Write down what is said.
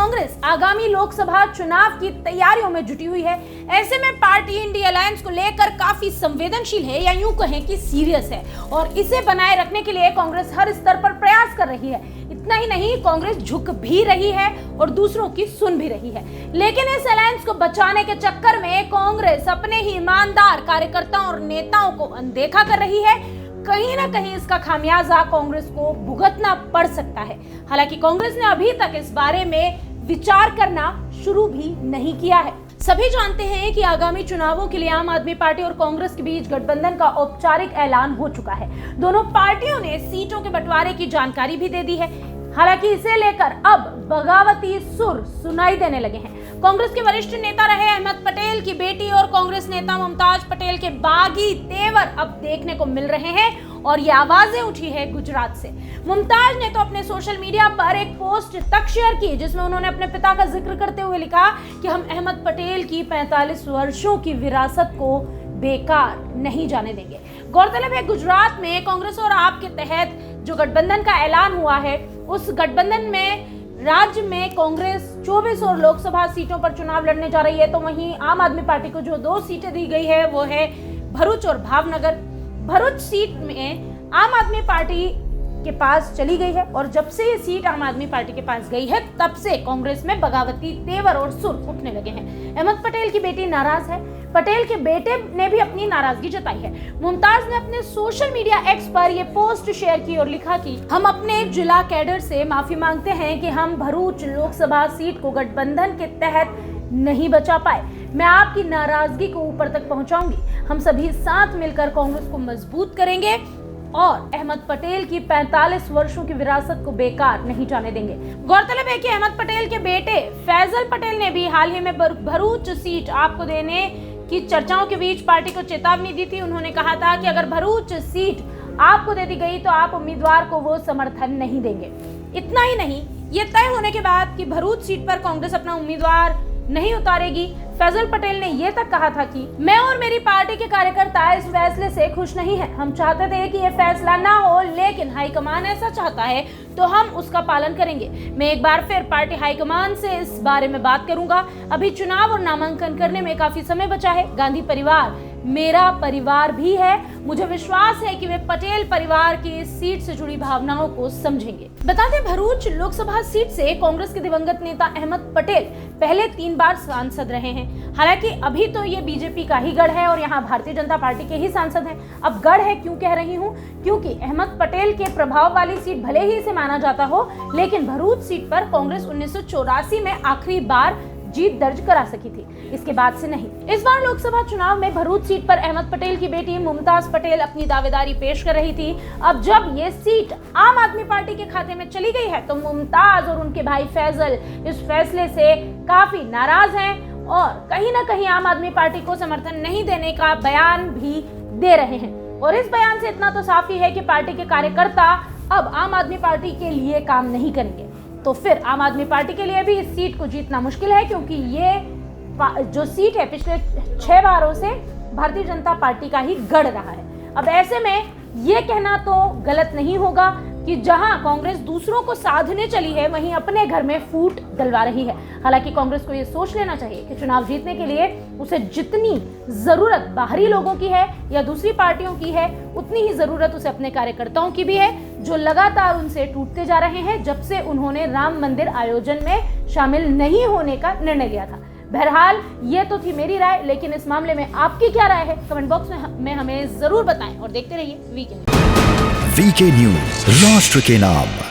कांग्रेस आगामी लोकसभा चुनाव की तैयारियों में जुटी हुई है। ऐसे में पार्टी इंडिया अलायंस को लेकर काफी संवेदनशील है या यूं कहें कि सीरियस है और इसे बनाए रखने के लिए कांग्रेस हर स्तर पर प्रयास कर रही है। इतना ही नहीं, कांग्रेस झुक भी रही है और दूसरों की सुन भी रही है। लेकिन इस अलायंस को बचाने के चक्कर में कांग्रेस अपने ही ईमानदार कार्यकर्ताओं और नेताओं को अनदेखा कर रही है। कहीं ना कहीं इसका खामियाजा कांग्रेस को भुगतना पड़ सकता है। हालांकि कांग्रेस ने अभी तक इस बारे में विचार करना शुरू भी नहीं किया है। सभी जानते हैं कि आगामी चुनावों के लिए आम आदमी पार्टी और कांग्रेस के बीच गठबंधन का औपचारिक ऐलान हो चुका है। दोनों पार्टियों ने सीटों के बंटवारे की जानकारी भी दे दी है। हालांकि इसे लेकर अब बगावती सुर सुनाई देने लगे हैं। कांग्रेस के वरिष्ठ नेता रहे अहमद पटेल की बेटी और कांग्रेस नेता मुमताज पटेल के बागी तेवर अब देखने को मिल रहे हैं और ये आवाजें उठी है गुजरात से। मुमताज ने तो अपने सोशल मीडिया पर एक पोस्ट तक शेयर की जिसमें उन्होंने अपने पिता का जिक्र करते हुए लिखा कि हम अहमद पटेल की 45 वर्षों की विरासत को बेकार नहीं जाने देंगे। गौरतलब है, गुजरात में कांग्रेस और आप के तहत जो गठबंधन का ऐलान हुआ है, उस गठबंधन में राज्य में कांग्रेस 24 और लोकसभा सीटों पर चुनाव लड़ने जा रही है, तो वहीं आम आदमी पार्टी को जो 2 सीटें दी गई है वो है भरूच और भावनगर। भरूच सीट में आम आदमी पार्टी के पास चली गई है और जब से ये सीट आम आदमी पार्टी के पास गई है तब से कांग्रेस में बगावती तेवर और सुर उठने लगे हैं। अहमद पटेल की बेटी नाराज है। पटेल के बेटे ने भी अपनी नाराजगी जताई है। मुमताज ने अपने सोशल मीडिया एक्स पर यह पोस्ट शेयर की और लिखा कि हम अपने जिला कैडर से माफी मांगते हैं कि हम भरूच लोकसभा सीट को गठबंधन के तहत नहीं बचा पाए। मैं आपकी नाराजगी को ऊपर तक पहुंचाऊंगी। हम सभी साथ मिलकर कांग्रेस को मजबूत करेंगे और अहमद पटेल की 45 वर्षों की विरासत को बेकार नहीं जाने देंगे। गौरतलब है कि अहमद पटेल के बेटे फैजल पटेल ने भी हाल ही में भरूच सीट आपको देने की चर्चाओं के बीच पार्टी को चेतावनी दी थी। उन्होंने कहा था कि अगर भरूच सीट आपको दे दी गई तो आप उम्मीदवार को वो समर्थन नहीं देंगे। इतना ही नहीं, ये तय होने के बाद कि भरूच सीट पर कांग्रेस अपना उम्मीदवार नहीं उतारेगी, फैजल पटेल ने यह तक कहा था कि मैं और मेरी पार्टी के कार्यकर्ता इस फैसले से खुश नहीं हैं। हम चाहते थे कि यह फैसला ना हो, लेकिन हाईकमान ऐसा चाहता है तो हम उसका पालन करेंगे। मैं एक बार फिर पार्टी हाईकमान से इस बारे में बात करूंगा। अभी चुनाव और नामांकन करने में काफी समय बचा है। गांधी परिवार मेरा परिवार भी है। मुझे विश्वास है कि वे पटेल परिवार की इस सीट से जुड़ी भावनाओं को समझेंगे। बता दें, भरूच लोकसभा सीट से कांग्रेस के दिवंगत नेता अहमद पटेल पहले 3 बार सांसद रहे हैं। हालांकि अभी तो ये बीजेपी का ही गढ़ है और यहाँ भारतीय जनता पार्टी के ही सांसद हैं। अब गढ़ है क्यों कह रही हूँ, क्योंकि अहमद पटेल के प्रभाव वाली सीट भले ही इसे माना जाता हो, लेकिन भरूच सीट पर कांग्रेस 1984 में आखिरी बार जीत दर्ज करा सकी थी, इसके बाद से नहीं। इस बार लोकसभा चुनाव में भरूच सीट पर अहमद पटेल की बेटी मुमताज पटेल अपनी दावेदारी पेश कर रही थी। अब जब ये सीट आम आदमी पार्टी के खाते में चली गई है तो मुमताज और उनके भाई फैजल इस फैसले से काफी नाराज हैं और कहीं ना कहीं आम आदमी पार्टी को समर्थन नहीं देने का बयान भी दे रहे हैं। और इस बयान से इतना तो साफ ही है कि पार्टी के कार्यकर्ता अब आम आदमी पार्टी के लिए काम नहीं करेंगे। तो फिर आम आदमी पार्टी के लिए भी इस सीट को जीतना मुश्किल है, क्योंकि ये जो सीट है पिछले 6 बारों से भारतीय जनता पार्टी का ही गढ़ रहा है। अब ऐसे में ये कहना तो गलत नहीं होगा कि जहां कांग्रेस दूसरों को साधने चली है वहीं अपने घर में फूट डलवा रही है। हालांकि कांग्रेस को ये सोच लेना चाहिए कि चुनाव जीतने के लिए उसे जितनी जरूरत बाहरी लोगों की है या दूसरी पार्टियों की है, उतनी ही जरूरत उसे अपने कार्यकर्ताओं की भी है, जो लगातार उनसे टूटते जा रहे हैं जब से उन्होंने राम मंदिर आयोजन में शामिल नहीं होने का निर्णय लिया था। बहरहाल ये तो थी मेरी राय, लेकिन इस मामले में आपकी क्या राय है कमेंट बॉक्स में हमें जरूर बताएं और देखते रहिए वीके न्यूज। वीके न्यूज, राष्ट्र के नाम।